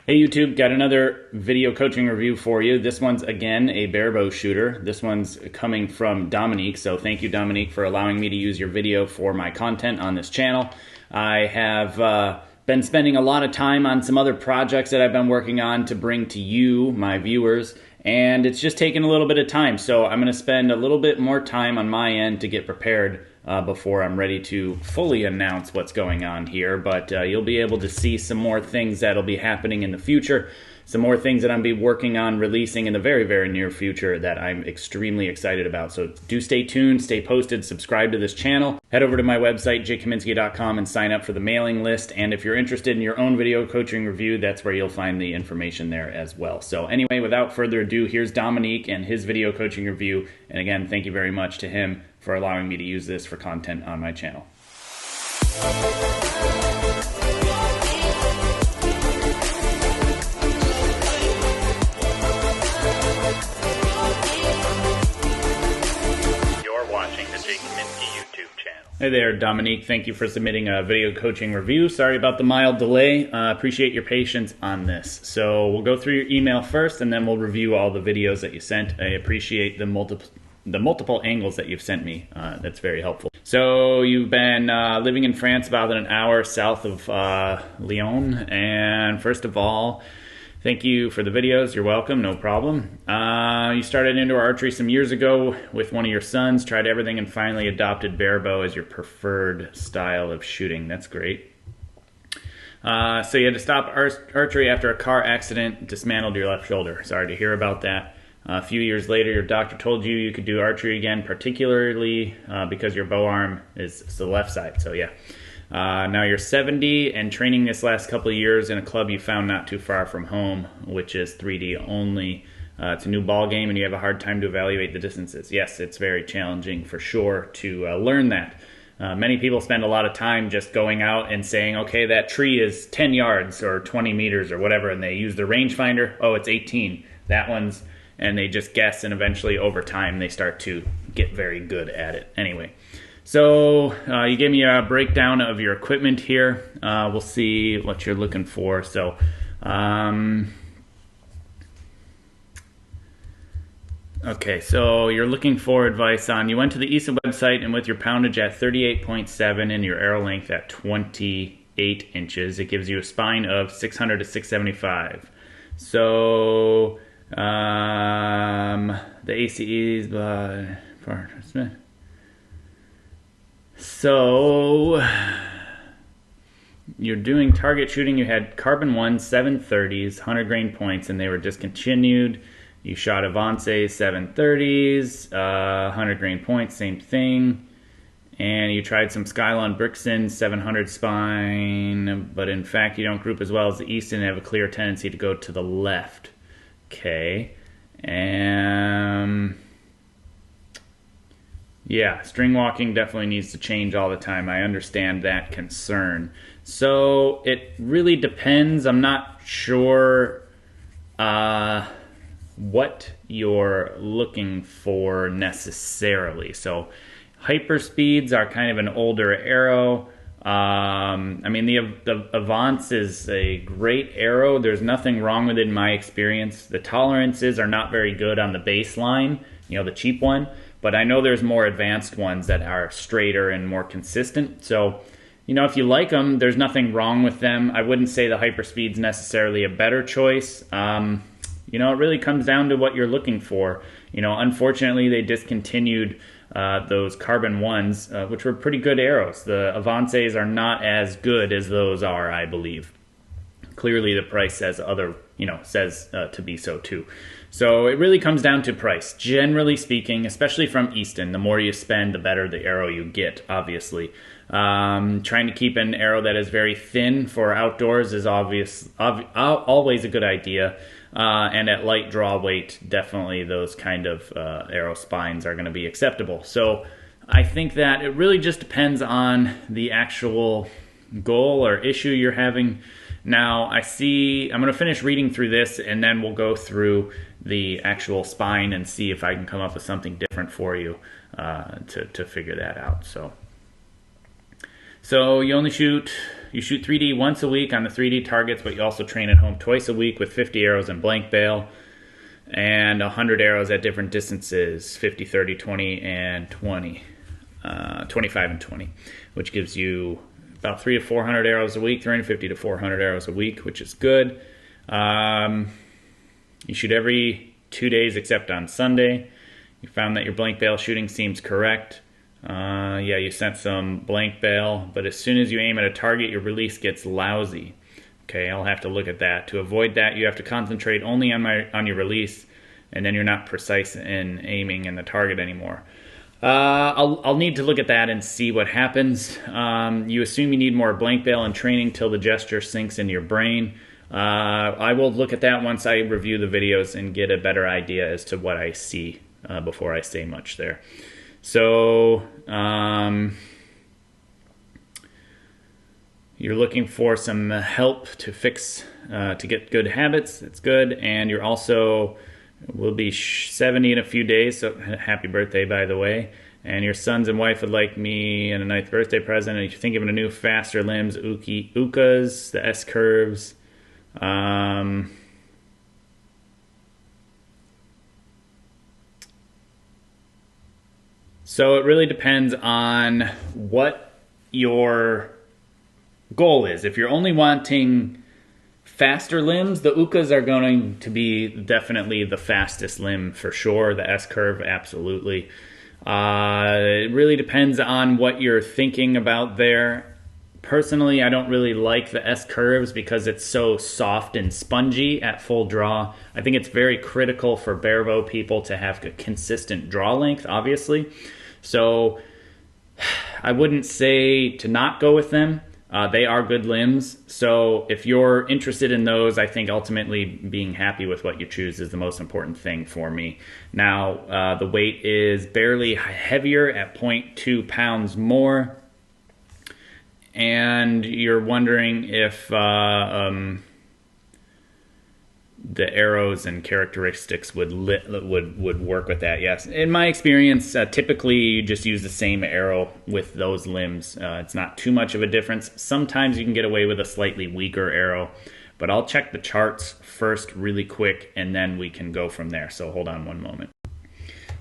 Hey YouTube, got another video coaching review for you. This one's again a Barebow shooter. This one's coming from Dominique, so thank you Dominique for allowing me to use your video for my content on this channel. I have been spending a lot of time on some other projects that I've been working on to bring to you, my viewers, and it's just taken a little bit of time. So I'm going to spend a little bit more time on my end to get prepared before I'm ready to fully announce what's going on here. But you'll be able to see some more things that'll be happening in the future, some more things that I'm be working on releasing in the very, very near future that I'm extremely excited about. So do stay tuned, stay posted, subscribe to this channel. Head over to my website, jkaminski.com, and sign up for the mailing list. And if you're interested in your own video coaching review, that's where you'll find the information there as well. So anyway, without further ado, here's Dominique and his video coaching review. And again, thank you very much to him for allowing me to use this for content on my channel. Hey there, Dominique. Thank you for submitting a video coaching review. Sorry about the mild delay. Appreciate your patience on this. So we'll go through your email first, and then we'll review all the videos that you sent. I appreciate the multiple angles that you've sent me. That's very helpful. So you've been living in France about an hour south of Lyon. And first of all, thank you for the videos. You're welcome. No problem. You started indoor archery some years ago with one of your sons, tried everything, and finally adopted Barebow as your preferred style of shooting. That's great. So you had to stop archery after a car accident, dismantled your left shoulder. Sorry to hear about that. A few years later, your doctor told you you could do archery again, particularly because your bow arm is the left side. So yeah. Now you're 70 and training this last couple of years in a club you found not too far from home, which is 3D only. It's a new ball game and you have a hard time to evaluate the distances. Yes, it's very challenging for sure to learn that. Many people spend a lot of time just going out and saying, okay, that tree is 10 yards or 20 meters or whatever, and they use the rangefinder. Oh, it's 18. That one's, and they just guess, and eventually over time they start to get very good at it. Anyway. So you gave me a breakdown of your equipment here. We'll see what you're looking for. So okay, so you're looking for advice on, you went to the ESA website, and with your poundage at 38.7 and your arrow length at 28 inches, it gives you a spine of 600 to 675. So the ACEs for Smith. So you're doing target shooting. You had carbon 1 730s, 100 grain points, and they were discontinued. You shot Avance 730s, 100 grain points, same thing. And you tried some Skylon Brixton 700 spine, but in fact you don't group as well as the Easton and have a clear tendency to go to the left. Okay. Yeah, string walking definitely needs to change all the time. I understand that concern. So it really depends. I'm not sure what you're looking for necessarily. So hyper speeds are kind of an older arrow. I mean, the Avance is a great arrow. There's nothing wrong with it in my experience. The tolerances are not very good on the baseline, you know, the cheap one. But I know there's more advanced ones that are straighter and more consistent. So, you know, if you like them, there's nothing wrong with them. I wouldn't say the Hyperspeed's necessarily a better choice. You know, it really comes down to what you're looking for. You know, unfortunately, they discontinued those carbon ones, which were pretty good arrows. The Avances are not as good as those are, I believe. Clearly, the price says says to be so too. So it really comes down to price. Generally speaking, especially from Easton, the more you spend, the better the arrow you get, obviously. Trying to keep an arrow that is very thin for outdoors is always a good idea. And at light draw weight, definitely those kind of arrow spines are going to be acceptable. So I think that it really just depends on the actual goal or issue you're having. Now, I'm going to finish reading through this, and then we'll go through the actual spine and see if I can come up with something different for you to figure that out. So you only shoot You shoot 3D once a week on the 3D targets, but you also train at home twice a week with 50 arrows in blank bale and 100 arrows at different distances, 50, 30, 20, and 20, 25 and 20, which gives you about 300 to 400 arrows a week, 350 to 400 arrows a week, which is good. You shoot every 2 days except on Sunday. You found that your blank bale shooting seems correct. Yeah, you sent some blank bale, but as soon as you aim at a target, your release gets lousy. Okay, I'll have to look at that. To avoid that, you have to concentrate only on your release, and then you're not precise in aiming in the target anymore. I'll need to look at that and see what happens. You assume you need more blank bale and training till the gesture sinks into your brain. I will look at that once I review the videos and get a better idea as to what I see before I say much there. So you're looking for some help to fix, to get good habits. It's good. And you're also will be 70 in a few days, so happy birthday, by the way. And your sons and wife would like me and a 9th birthday present. And you're thinking of a new faster limbs, Ukas, the S curves. So it really depends on what your goal is. If you're only wanting faster limbs, the Ukas are going to be definitely the fastest limb for sure. The S curve, absolutely. It really depends on what you're thinking about there. Personally, I don't really like the S curves because it's so soft and spongy at full draw. I think it's very critical for barebow people to have a consistent draw length, obviously. So I wouldn't say to not go with them. They are good limbs. So if you're interested in those, I think ultimately being happy with what you choose is the most important thing for me. Now, the weight is barely heavier at 0.2 pounds more. And you're wondering if the arrows and characteristics would work with that. Yes, in my experience, typically you just use the same arrow with those limbs. It's not too much of a difference. Sometimes you can get away with a slightly weaker arrow, but I'll check the charts first really quick and then we can go from there. So hold on one moment.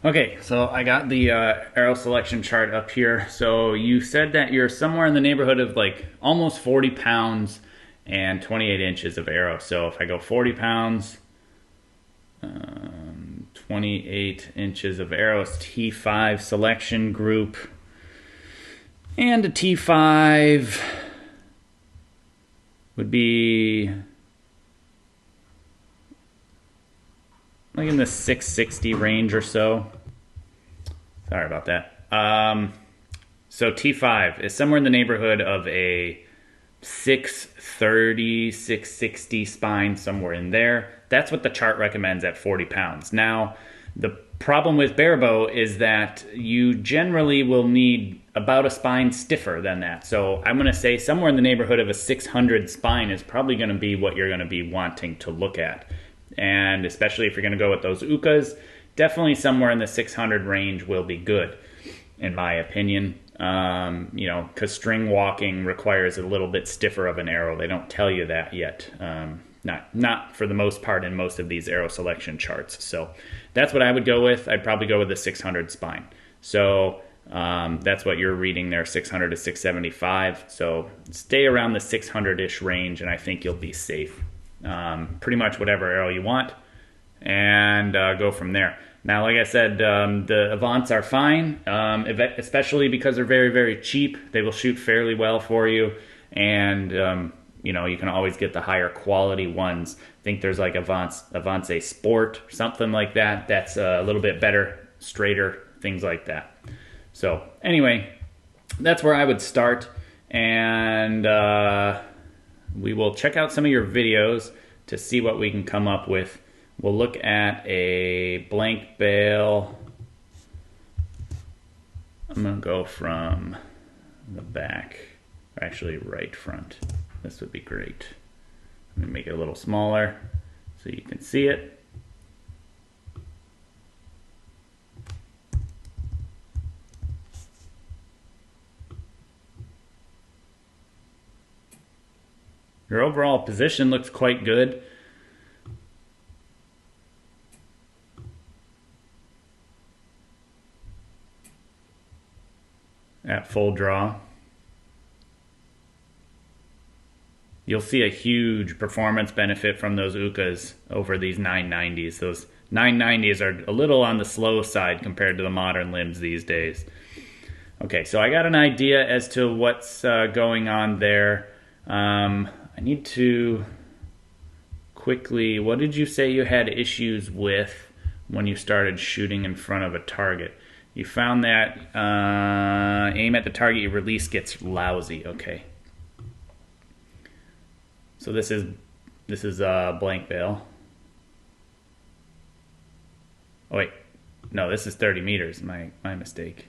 Okay, so I got the arrow selection chart up here. So you said that you're somewhere in the neighborhood of like almost 40 pounds and 28 inches of arrow. So if I go 40 pounds, 28 inches of arrows, T5 selection group, and a T5 would be like in the 660 range or so. Sorry about that. So T5 is somewhere in the neighborhood of a 630, 660 spine, somewhere in there. That's what the chart recommends at 40 pounds. Now, the problem with barebow is that you generally will need about a spine stiffer than that. So I'm going to say somewhere in the neighborhood of a 600 spine is probably going to be what you're going to be wanting to look at. And especially if you're going to go with those Ukas, definitely somewhere in the 600 range will be good, in my opinion. You know, because string walking requires a little bit stiffer of an arrow. They don't tell you that yet. Not for the most part in most of these arrow selection charts. So that's what I would go with. I'd probably go with the 600 spine. So that's what you're reading there, 600 to 675. So stay around the 600-ish range, and I think you'll be safe. Pretty much whatever arrow you want, and go from there. Now, like I said, the Avants are fine, especially because they're very, very cheap. They will shoot fairly well for you, and you know, you can always get the higher quality ones. I think there's like Avance Sport, something like that. That's a little bit better, straighter, things like that. So anyway, that's where I would start, and we will check out some of your videos to see what we can come up with. We'll look at a blank bale. I'm going to go from the back, or actually right front. This would be great. I'm going to make it a little smaller so you can see it. Your overall position looks quite good. At full draw. You'll see a huge performance benefit from those UCAs over these 990s. Those 990s are a little on the slow side compared to the modern limbs these days. Okay, so I got an idea as to what's going on there. I need to quickly, what did you say you had issues with when you started shooting in front of a target? You found that aim at the target, your release gets lousy. Okay. So this is blank Bale. Oh wait, no, this is 30 meters. My mistake.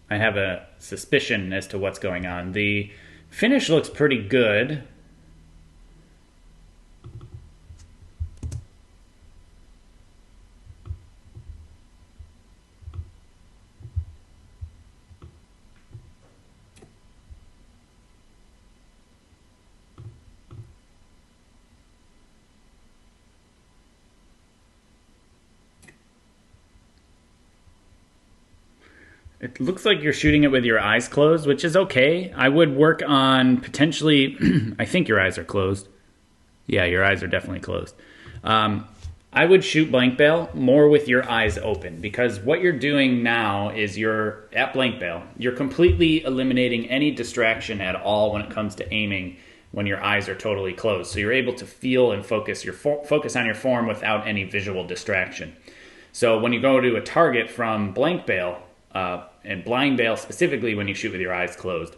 I have a suspicion as to what's going on. The finish looks pretty good. It looks like you're shooting it with your eyes closed, which is okay. I would work on potentially, I think your eyes are closed. Yeah, your eyes are definitely closed. I would shoot blank Bale more with your eyes open, because what you're doing now is you're at blank Bale. You're completely eliminating any distraction at all when it comes to aiming when your eyes are totally closed. So you're able to feel and focus on your form without any visual distraction. So when you go to a target from blank Bale, and blind Bale specifically when you shoot with your eyes closed,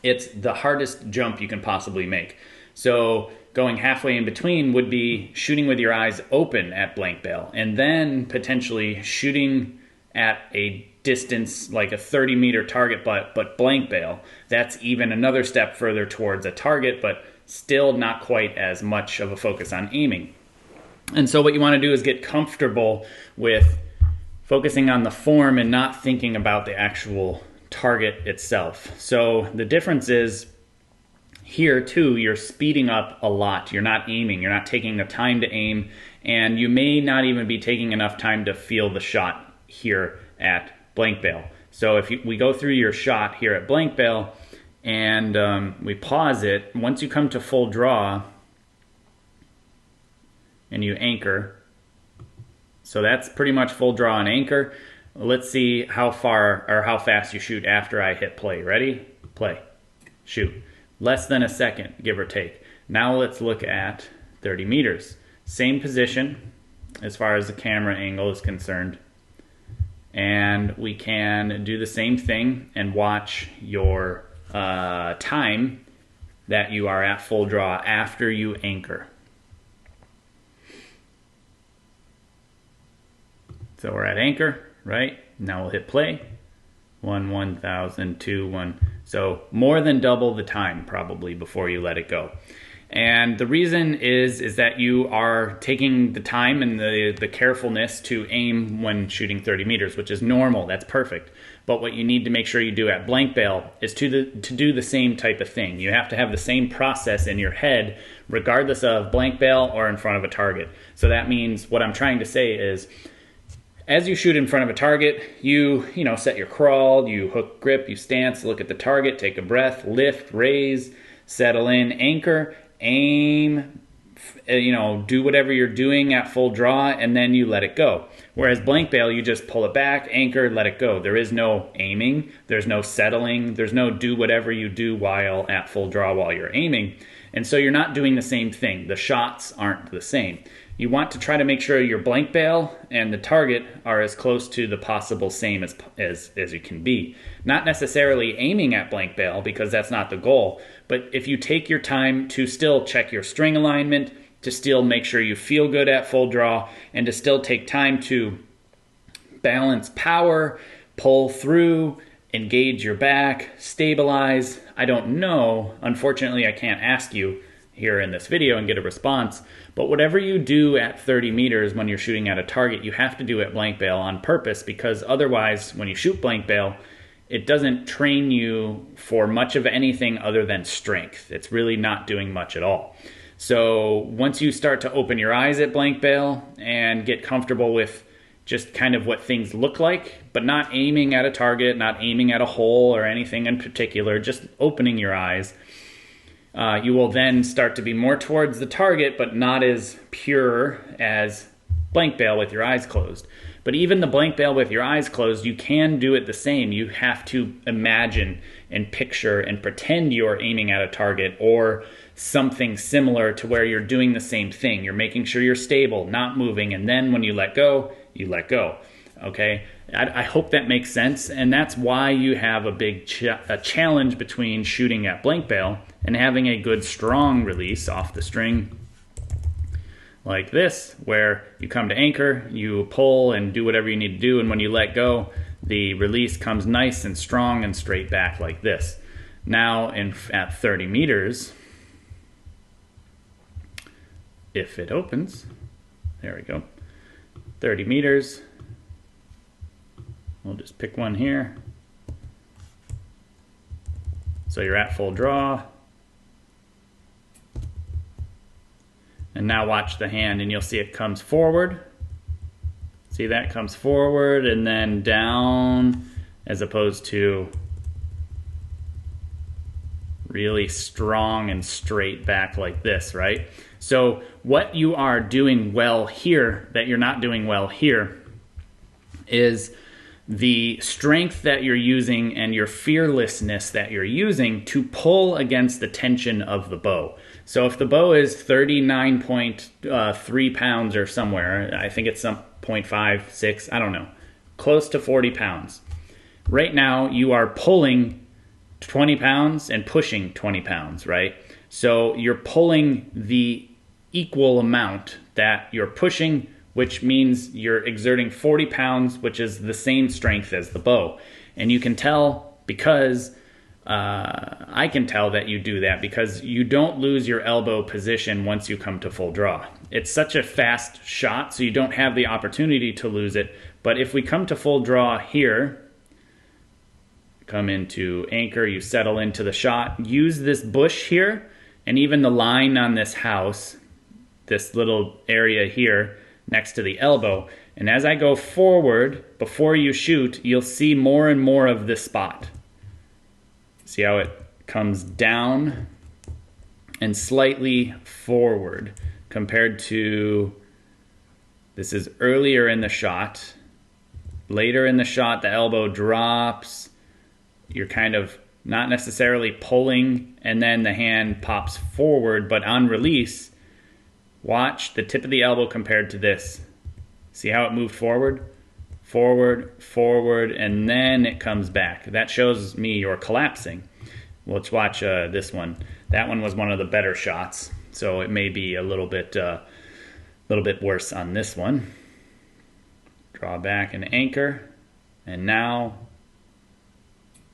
it's the hardest jump you can possibly make. So going halfway in between would be shooting with your eyes open at blank Bale, and then potentially shooting at a distance like a 30-meter target, but blank Bale. That's even another step further towards a target, but still not quite as much of a focus on aiming. And so what you want to do is get comfortable with focusing on the form and not thinking about the actual target itself. So the difference is here too, you're speeding up a lot. You're not aiming, you're not taking the time to aim, and you may not even be taking enough time to feel the shot here at blank Bale. So if we go through your shot here at blank Bale and we pause it, once you come to full draw and you anchor, so that's pretty much full draw and anchor. Let's see how far or how fast you shoot after I hit play. Ready? Play. Shoot. Less than a second, give or take. Now let's look at 30 meters. Same position as far as the camera angle is concerned. And we can do the same thing and watch your time that you are at full draw after you anchor. So we're at anchor, right? Now we'll hit play. 1,000, 2, 1. So more than double the time probably before you let it go. And the reason is that you are taking the time and the carefulness to aim when shooting 30 meters, which is normal. That's perfect. But what you need to make sure you do at blank Bale is to do the same type of thing. You have to have the same process in your head regardless of blank Bale or in front of a target. So that means what I'm trying to say is, as you shoot in front of a target, you set your crawl, you hook grip, you stance, look at the target, take a breath, lift, raise, settle in, anchor, aim, do whatever you're doing at full draw, and then you let it go. Whereas blank Bale, you just pull it back, anchor, let it go. There is no aiming, there's no settling, there's no do whatever you do while at full draw while you're aiming. And so you're not doing the same thing. The shots aren't the same. You want to try to make sure your blank Bale and the target are as close to the possible same as you can be. Not necessarily aiming at blank Bale, because that's not the goal, but if you take your time to still check your string alignment, to still make sure you feel good at full draw, and to still take time to balance power, pull through, engage your back, stabilize. I don't know. Unfortunately, I can't ask you here in this video and get a response, but whatever you do at 30 meters when you're shooting at a target, you have to do at blank Bale on purpose, because otherwise when you shoot blank Bale, it doesn't train you for much of anything other than strength. It's really not doing much at all. So once you start to open your eyes at blank bale and get comfortable with just kind of what things look like, but not aiming at a target, not aiming at a hole or anything in particular, just opening your eyes, you will then start to be more towards the target, but not as pure as blank bale with your eyes closed. But even the blank bale with your eyes closed, you can do it the same. You have to imagine and picture and pretend you're aiming at a target or something similar to where you're doing the same thing. You're making sure you're stable, not moving, and then when you let go, you let go. Okay? I hope that makes sense, and that's why you have a big challenge between shooting at blank bale and having a good strong release off the string like this, where you come to anchor, you pull and do whatever you need to do, and when you let go, the release comes nice and strong and straight back like this. Now at 30 meters, if it opens, there we go, 30 meters, we'll just pick one here. So you're at full draw. And now watch the hand and you'll see it comes forward. See that comes forward and then down, as opposed to really strong and straight back like this, right? So what you are doing well here that you're not doing well here is the strength that you're using and your fearlessness that you're using to pull against the tension of the bow. So if the bow is 39.3 pounds or somewhere, I think it's some 0.5, 6, I don't know, close to 40 pounds. Right now you are pulling 20 pounds and pushing 20 pounds, right? So you're pulling the equal amount that you're pushing, which means you're exerting 40 pounds, which is the same strength as the bow. And you can tell because, I can tell that you do that because you don't lose your elbow position once you come to full draw. It's such a fast shot, so you don't have the opportunity to lose it. But if we come to full draw here, come into anchor, you settle into the shot, use this bush here, and even the line on this house, this little area here, next to the elbow. And as I go forward, before you shoot, you'll see more and more of this spot. See how it comes down and slightly forward compared to, this is earlier in the shot. Later in the shot, the elbow drops. You're kind of not necessarily pulling, and then the hand pops forward, but on release, watch the tip of the elbow compared to this. See how it moved forward? Forward, forward, and then it comes back. That shows me you're collapsing. Let's watch this one. That one was one of the better shots, so it may be a little bit worse on this one. Draw back and anchor, and now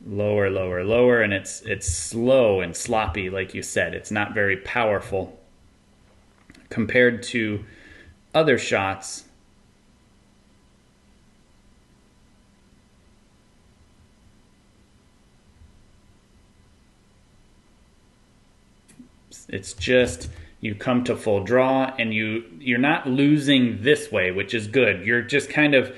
lower, lower, lower, and it's slow and sloppy, like you said. It's not very powerful compared to other shots. It's just, you come to full draw and you're not losing this way, which is good. You're just kind of,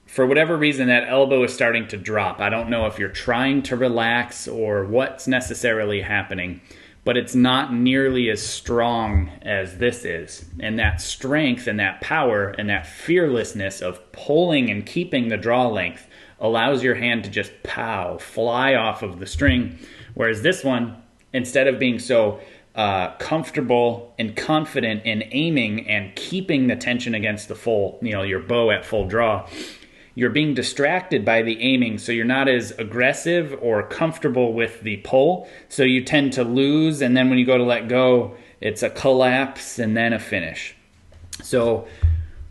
for whatever reason, that elbow is starting to drop. I don't know if you're trying to relax or what's necessarily happening, but it's not nearly as strong as this is. And that strength and that power and that fearlessness of pulling and keeping the draw length allows your hand to just fly off of the string. Whereas this one, instead of being so comfortable and confident in aiming and keeping the tension against the full, your bow at full draw, you're being distracted by the aiming, so you're not as aggressive or comfortable with the pull, so you tend to lose, and then when you go to let go, it's a collapse and then a finish. So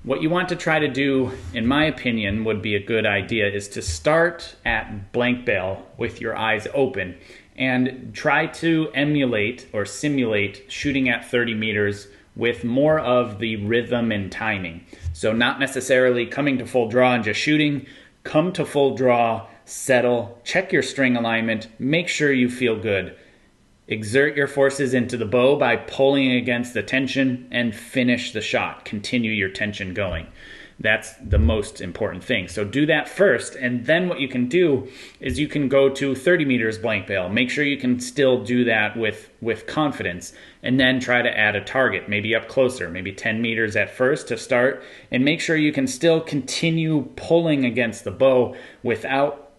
what you want to try to do, in my opinion, would be a good idea, is to start at blank bale with your eyes open and try to emulate or simulate shooting at 30 meters with more of the rhythm and timing. So not necessarily coming to full draw and just shooting. Come to full draw, settle, check your string alignment, make sure you feel good. Exert your forces into the bow by pulling against the tension and finish the shot. Continue your tension going. That's the most important thing. So do that first, and then what you can do is you can go to 30 meters blank bale. Make sure you can still do that with confidence, and then try to add a target, maybe up closer, maybe 10 meters at first to start, and make sure you can still continue pulling against the bow without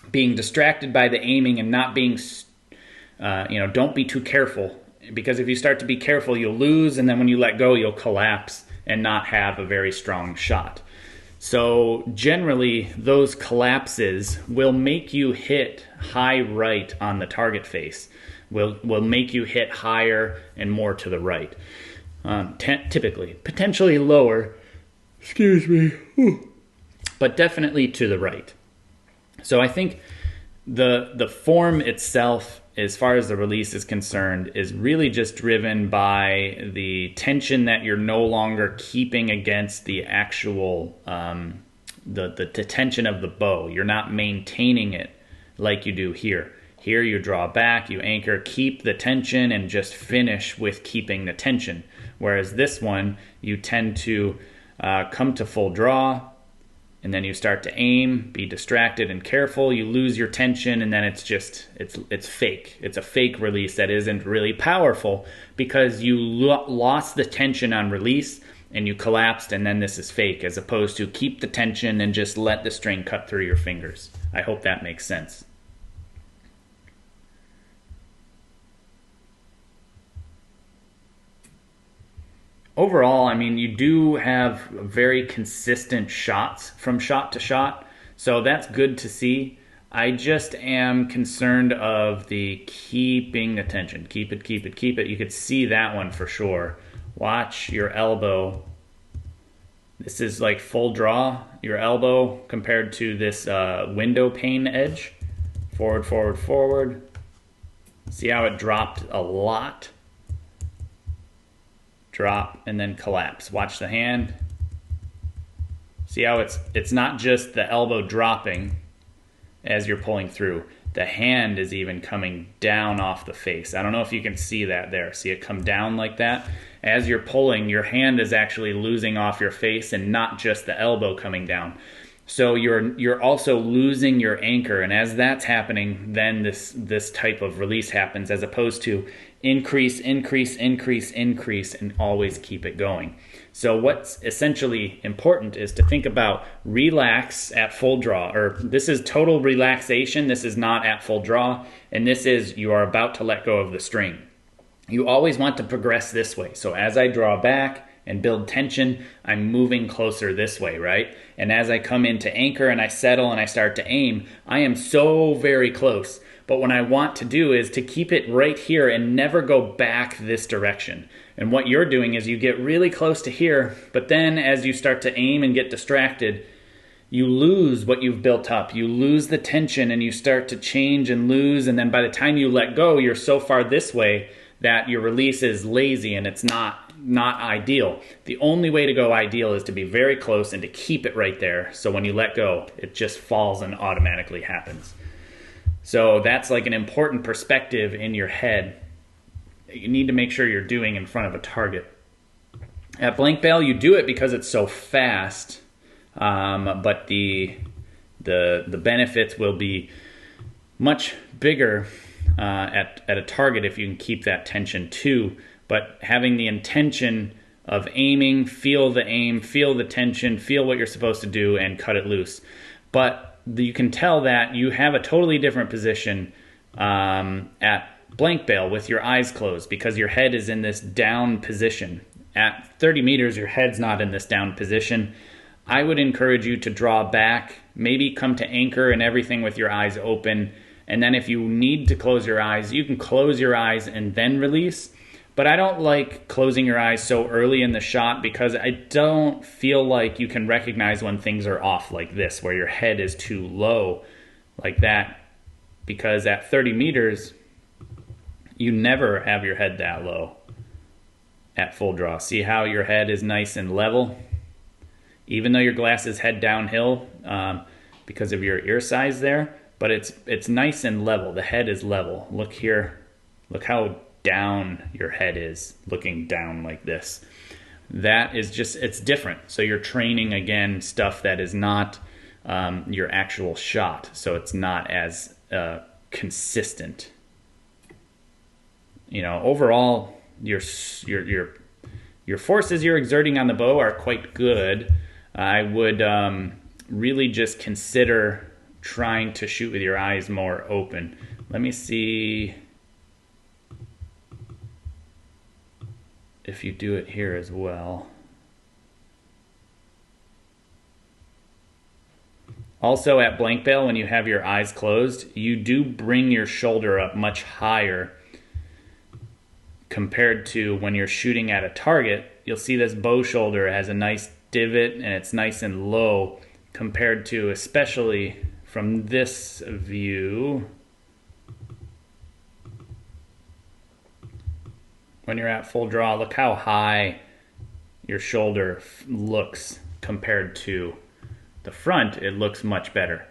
being distracted by the aiming and not being, don't be too careful, because if you start to be careful, you'll lose, and then when you let go, you'll collapse and not have a very strong shot. So generally, those collapses will make you hit high right on the target face, will make you hit higher and more to the right. Typically, potentially lower, but definitely to the right. So I think the form itself, as far as the release is concerned, is really just driven by the tension that you're no longer keeping against the actual the tension of the bow. You're not maintaining it like you do here. Here you draw back, you anchor, keep the tension, and just finish with keeping the tension. Whereas this one, you tend to come to full draw, and then you start to aim, be distracted and careful, you lose your tension, and then it's fake. It's a fake release that isn't really powerful because you lost the tension on release and you collapsed, and then this is fake, as opposed to keep the tension and just let the string cut through your fingers. I hope that makes sense. Overall, I mean, you do have very consistent shots from shot to shot, so that's good to see. I just am concerned of the keeping the tension. Keep it, keep it, keep it. You could see that one for sure. Watch your elbow. This is like full draw, your elbow, compared to this window pane edge. Forward, forward, forward. See how it dropped a lot? Drop and then collapse. Watch the hand. See how it's not just the elbow dropping as you're pulling through. The hand is even coming down off the face. I don't know if you can see that there. See it come down like that? As you're pulling, your hand is actually losing off your face and not just the elbow coming down. So you're also losing your anchor, and as that's happening, then this type of release happens, as opposed to increase, increase, increase, increase, and always keep it going. So what's essentially important is to think about relax at full draw, or this is total relaxation, this is not at full draw, and this is you are about to let go of the string. You always want to progress this way. So as I draw back and build tension, I'm moving closer this way, right? And as I come into anchor and I settle and I start to aim, I am so very close. But what I want to do is to keep it right here and never go back this direction. And what you're doing is you get really close to here, but then as you start to aim and get distracted, you lose what you've built up. You lose the tension and you start to change and lose, and then by the time you let go, you're so far this way that your release is lazy and it's not ideal. The only way to go ideal is to be very close and to keep it right there, so when you let go, it just falls and automatically happens. So that's like an important perspective in your head that you need to make sure you're doing in front of a target. At blank bale, you do it because it's so fast, but the benefits will be much bigger at a target if you can keep that tension too. But having the intention of aiming, feel the aim, feel the tension, feel what you're supposed to do, and cut it loose. But you can tell that you have a totally different position at blank bale with your eyes closed, because your head is in this down position. At 30 meters, your head's not in this down position. I would encourage you to draw back, maybe come to anchor and everything with your eyes open. And then if you need to close your eyes, you can close your eyes and then release. But I don't like closing your eyes so early in the shot, because I don't feel like you can recognize when things are off like this, where your head is too low like that. Because at 30 meters, you never have your head that low at full draw. See how your head is nice and level? Even though your glass is head downhill, because of your ear size there, but it's nice and level. The head is level. Look here. Look how down your head is, looking down like this. That is just, it's different. So you're training, again, stuff that is not your actual shot. So it's not as consistent. You know, overall, your forces you're exerting on the bow are quite good. I would really just consider trying to shoot with your eyes more open. Let me see if you do it here as well. Also at blank bale, when you have your eyes closed, you do bring your shoulder up much higher compared to when you're shooting at a target. You'll see this bow shoulder has a nice divot and it's nice and low compared to, especially from this view, when you're at full draw. Look how high your shoulder looks compared to the front. It looks much better.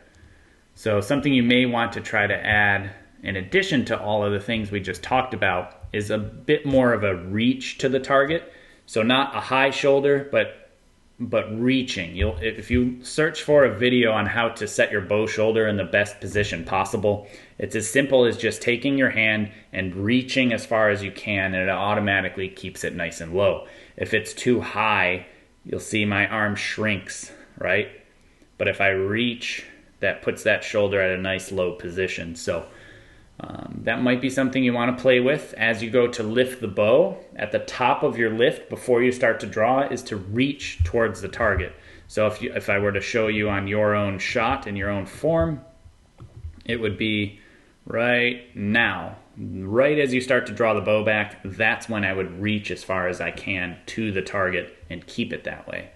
So something you may want to try to add, in addition to all of the things we just talked about, is a bit more of a reach to the target. So not a high shoulder, but reaching. If you search for a video on how to set your bow shoulder in the best position possible, it's as simple as just taking your hand and reaching as far as you can, and it automatically keeps it nice and low. If it's too high, you'll see my arm shrinks, right? But if I reach, that puts that shoulder at a nice low position. So that might be something you want to play with as you go to lift the bow. At the top of your lift before you start to draw is to reach towards the target. So if I were to show you on your own shot in your own form, it would be right now, right as you start to draw the bow back. That's when I would reach as far as I can to the target and keep it that way.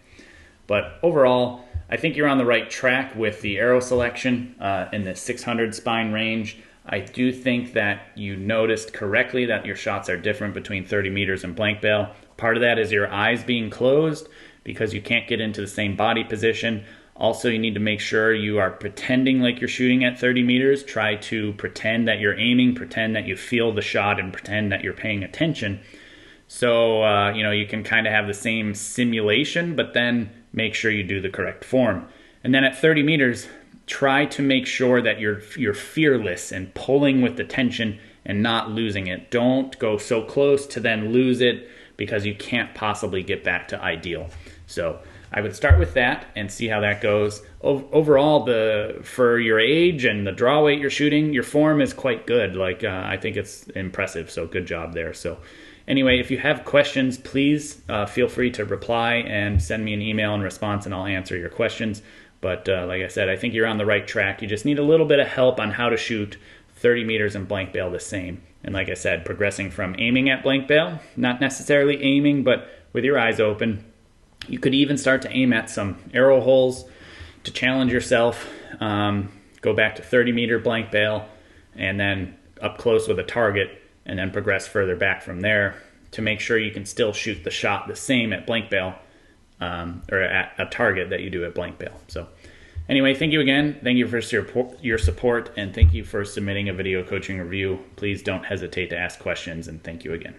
But overall, I think you're on the right track with the arrow selection in the 600 spine range. I do think that you noticed correctly that your shots are different between 30 meters and blank bale. Part of that is your eyes being closed because you can't get into the same body position. Also, you need to make sure you are pretending like you're shooting at 30 meters. Try to pretend that you're aiming, pretend that you feel the shot, and pretend that you're paying attention. So, you can kind of have the same simulation, but then make sure you do the correct form. And then at 30 meters, try to make sure that you're fearless and pulling with the tension and not losing it. Don't go so close to then lose it, because you can't possibly get back to ideal. So I would start with that and see how that goes. Overall, for your age and the draw weight you're shooting, your form is quite good. I think it's impressive, so good job there. So anyway, if you have questions, please feel free to reply and send me an email in response, and I'll answer your questions. But like I said, I think you're on the right track. You just need a little bit of help on how to shoot 30 meters and blank bale the same. And like I said, progressing from aiming at blank bale, not necessarily aiming, but with your eyes open. You could even start to aim at some arrow holes to challenge yourself. Go back to 30 meter blank bale and then up close with a target, and then progress further back from there to make sure you can still shoot the shot the same at blank bale or at a target that you do at blank bale. So anyway, thank you again. Thank you for your support, and thank you for submitting a video coaching review. Please don't hesitate to ask questions, and thank you again.